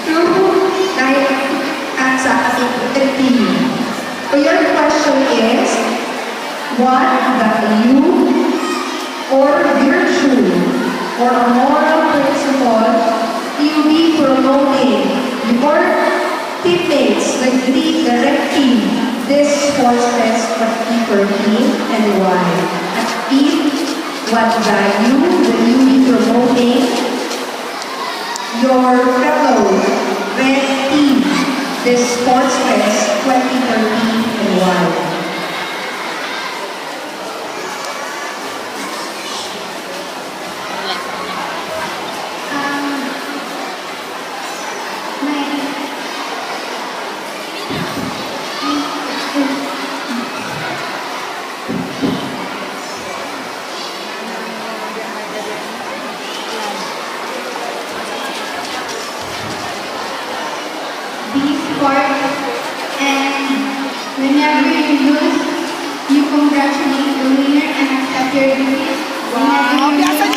True. Dahil at sa ating team. So your question is, what value or virtue or a moral principle you be promoting your teammates when redirecting this sports fest particular team and why? At team, what value will you be promoting your fellow red team this sports fest 2013 and why? Be sport, and whenever you lose, you congratulate the winner and accept your defeat. Whenever you win,